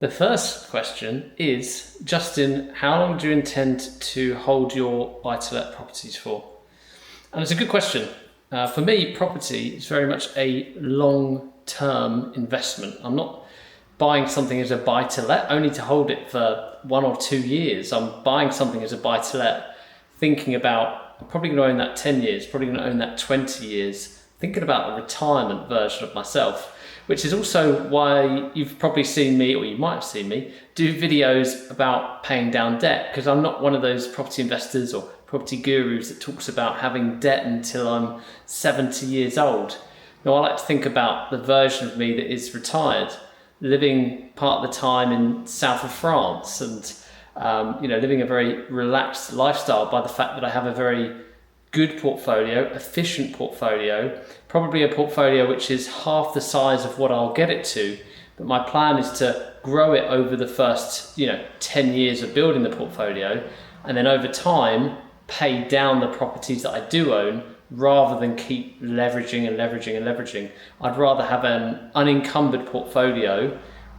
The first question is, Justin, how long do you intend to hold your buy-to-let properties for? And it's a good question. For me, property is very much a long-term investment. I'm not buying something as a buy-to-let only to hold it for 1 or 2 years. I'm buying something as a buy-to-let thinking about, I'm probably going to own that 10 years, probably going to own that 20 years, thinking about the retirement version of myself, which is also why you've probably seen me, or you might have seen me, do videos about paying down debt, because I'm not one of those property investors or property gurus that talks about having debt until I'm 70 years old. No, I like to think about the version of me that is retired, living part of the time in south of France and living a very relaxed lifestyle by the fact that I have a very good portfolio, efficient portfolio, probably a portfolio which is half the size of what I'll get it to. But my plan is to grow it over the first 10 years of building the portfolio, and then over time pay down the properties that I do own rather than keep leveraging and leveraging and leveraging. I'd rather have an unencumbered portfolio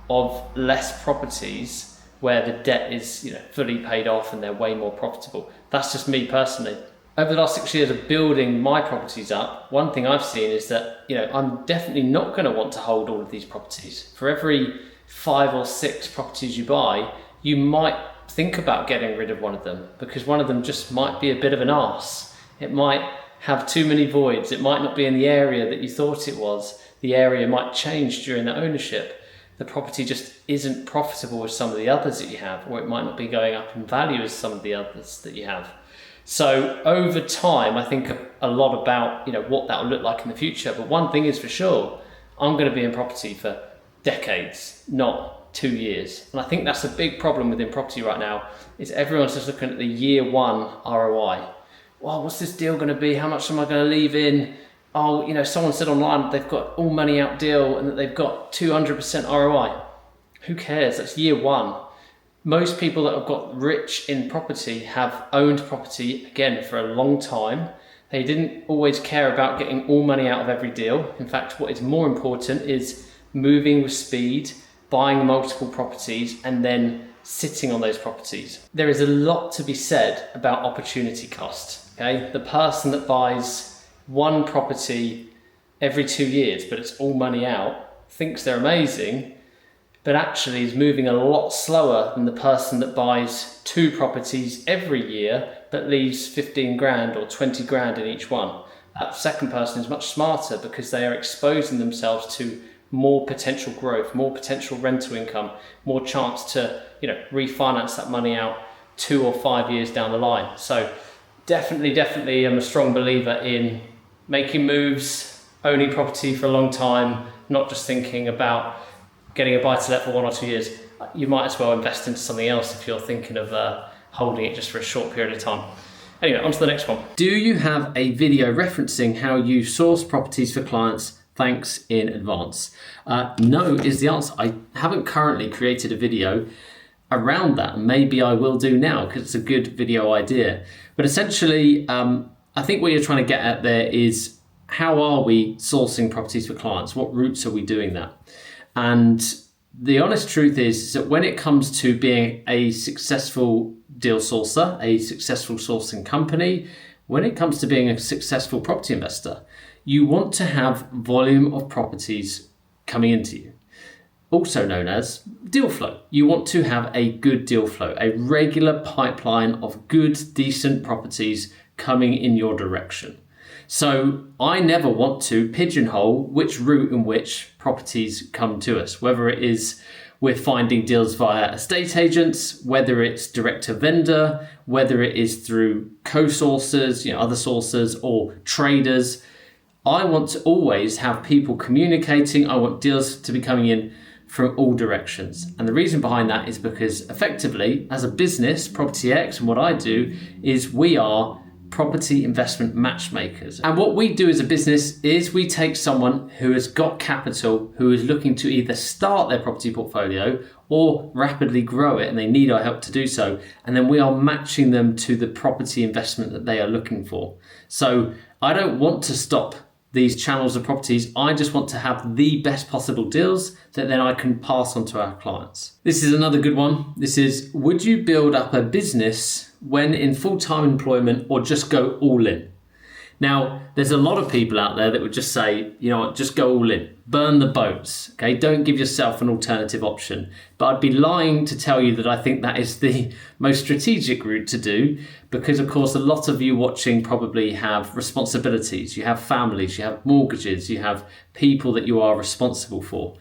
of less properties where the debt is fully paid off and they're way more profitable. That's just me personally. Over the last 6 years of building my properties up, one thing I've seen is that I'm definitely not going to want to hold all of these properties. For every 5 or 6 properties you buy, you might think about getting rid of one of them because one of them just might be a bit of an arse. It might have too many voids. It might not be in the area that you thought it was. The area might change during the ownership. The property just isn't profitable as some of the others that you have, or it might not be going up in value as some of the others that you have. So over time, I think a lot about what that will look like in the future. But one thing is for sure, I'm going to be in property for decades, not 2 years. And I think that's a big problem within property right now, is everyone's just looking at the year one ROI. Well, what's this deal going to be? How much am I going to leave in? Oh, someone said online they've got all money out deal and that they've got 200% ROI. Who cares? That's year one. Most people that have got rich in property have owned property, again, for a long time. They didn't always care about getting all money out of every deal. In fact, what is more important is moving with speed, buying multiple properties, and then sitting on those properties. There is a lot to be said about opportunity cost. Okay, the person that buys one property every 2 years, but it's all money out, thinks they're amazing, but actually is moving a lot slower than the person that buys 2 properties every year but leaves 15 grand or 20 grand in each one. That second person is much smarter because they are exposing themselves to more potential growth, more potential rental income, more chance to refinance that money out 2 or 5 years down the line. So definitely I'm a strong believer in making moves, owning property for a long time, not just thinking about getting a buy-to-let for 1 or 2 years. You might as well invest into something else if you're thinking of holding it just for a short period of time. Anyway, on to the next one. Do you have a video referencing how you source properties for clients? Thanks in advance. No is the answer. I haven't currently created a video around that. Maybe I will do now because it's a good video idea. But essentially, I think what you're trying to get at there is, how are we sourcing properties for clients? What routes are we doing that? And the honest truth is that when it comes to being a successful deal sourcer, a successful sourcing company, when it comes to being a successful property investor, you want to have volume of properties coming into you, also known as deal flow. You want to have a good deal flow, a regular pipeline of good, decent properties coming in your direction. So I never want to pigeonhole which route in which properties come to us, whether it is we're finding deals via estate agents, whether it's direct to vendor, whether it is through co-sourcers, other sources or traders. I want to always have people communicating. I want deals to be coming in from all directions. And the reason behind that is because effectively, as a business, Property X, and what I do is we are property investment matchmakers. And what we do as a business is we take someone who has got capital, who is looking to either start their property portfolio or rapidly grow it, and they need our help to do so. And then we are matching them to the property investment that they are looking for. So I don't want to stop these channels of properties. I just want to have the best possible deals that then I can pass on to our clients. This is another good one. This is, would you build up a business when in full-time employment or just go all in? Now, there's a lot of people out there that would just say, you know what, just go all in, burn the boats, okay? Don't give yourself an alternative option. But I'd be lying to tell you that I think that is the most strategic route to do, because of course, a lot of you watching probably have responsibilities. You have families, you have mortgages, you have people that you are responsible for.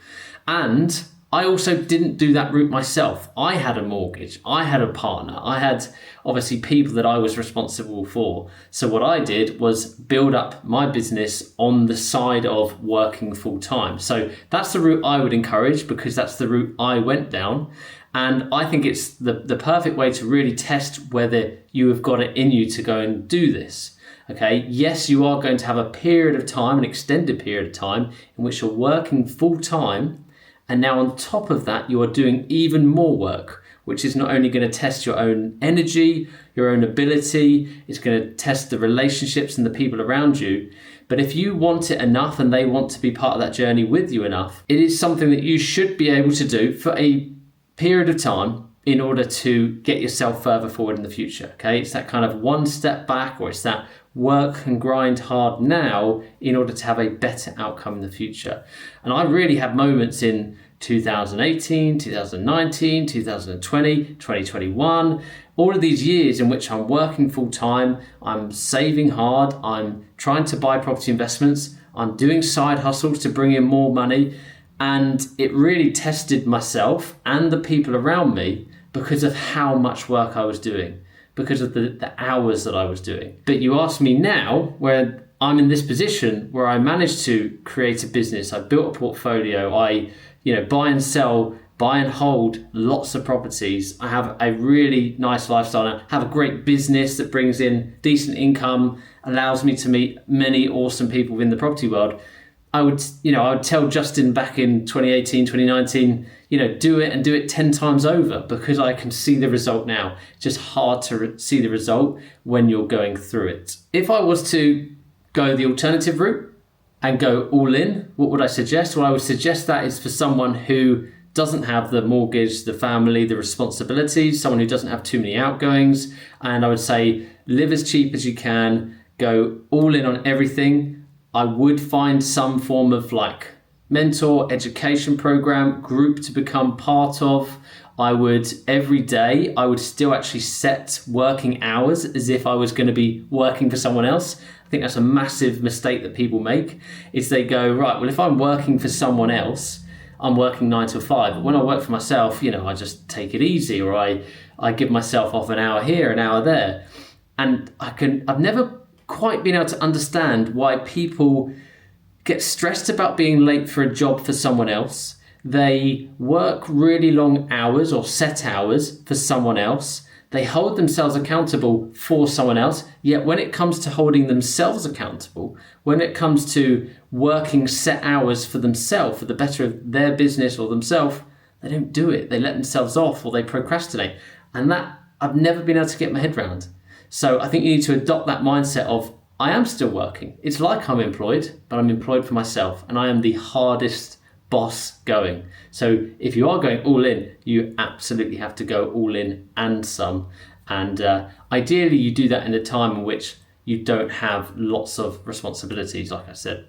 And I also didn't do that route myself. I had a mortgage, I had a partner, I had obviously people that I was responsible for. So what I did was build up my business on the side of working full time. So that's the route I would encourage, because that's the route I went down. And I think it's the perfect way to really test whether you have got it in you to go and do this. Okay, yes, you are going to have a period of time, an extended period of time, in which you're working full time. And now on top of that, you are doing even more work, which is not only going to test your own energy, your own ability, it's going to test the relationships and the people around you. But if you want it enough and they want to be part of that journey with you enough, it is something that you should be able to do for a period of time in order to get yourself further forward in the future. Okay, it's that kind of one step back, or it's that work and grind hard now in order to have a better outcome in the future. And I really had moments in 2018, 2019, 2020, 2021, all of these years in which I'm working full time, I'm saving hard, I'm trying to buy property investments, I'm doing side hustles to bring in more money. And it really tested myself and the people around me because of how much work I was doing, because of the hours that I was doing. But you ask me now, where I'm in this position where I managed to create a business, I built a portfolio, I buy and sell, buy and hold lots of properties. I have a really nice lifestyle. I have a great business that brings in decent income, allows me to meet many awesome people within the property world. I would tell Justin back in 2018, 2019, do it and do it 10 times over, because I can see the result now. It's just hard to see the result when you're going through it. If I was to go the alternative route and go all in, what would I suggest? Well, I would suggest that is for someone who doesn't have the mortgage, the family, the responsibilities, someone who doesn't have too many outgoings. And I would say live as cheap as you can, go all in on everything. I would find some form of mentor education program group to become part of. Every day, I would still actually set working hours as if I was going to be working for someone else. I think that's a massive mistake that people make, is they go, right, well, if I'm working for someone else, I'm working 9 to 5. But when I work for myself, I just take it easy, or I give myself off an hour here, an hour there. And I've never quite been able to understand why people get stressed about being late for a job for someone else. They work really long hours or set hours for someone else. They hold themselves accountable for someone else. Yet when it comes to holding themselves accountable, when it comes to working set hours for themselves, for the better of their business or themselves, they don't do it. They let themselves off, or they procrastinate. And that I've never been able to get my head around. So I think you need to adopt that mindset of, I am still working. It's like I'm employed, but I'm employed for myself, and I am the hardest boss going. So if you are going all in, you absolutely have to go all in and some. And ideally you do that in a time in which you don't have lots of responsibilities, like I said.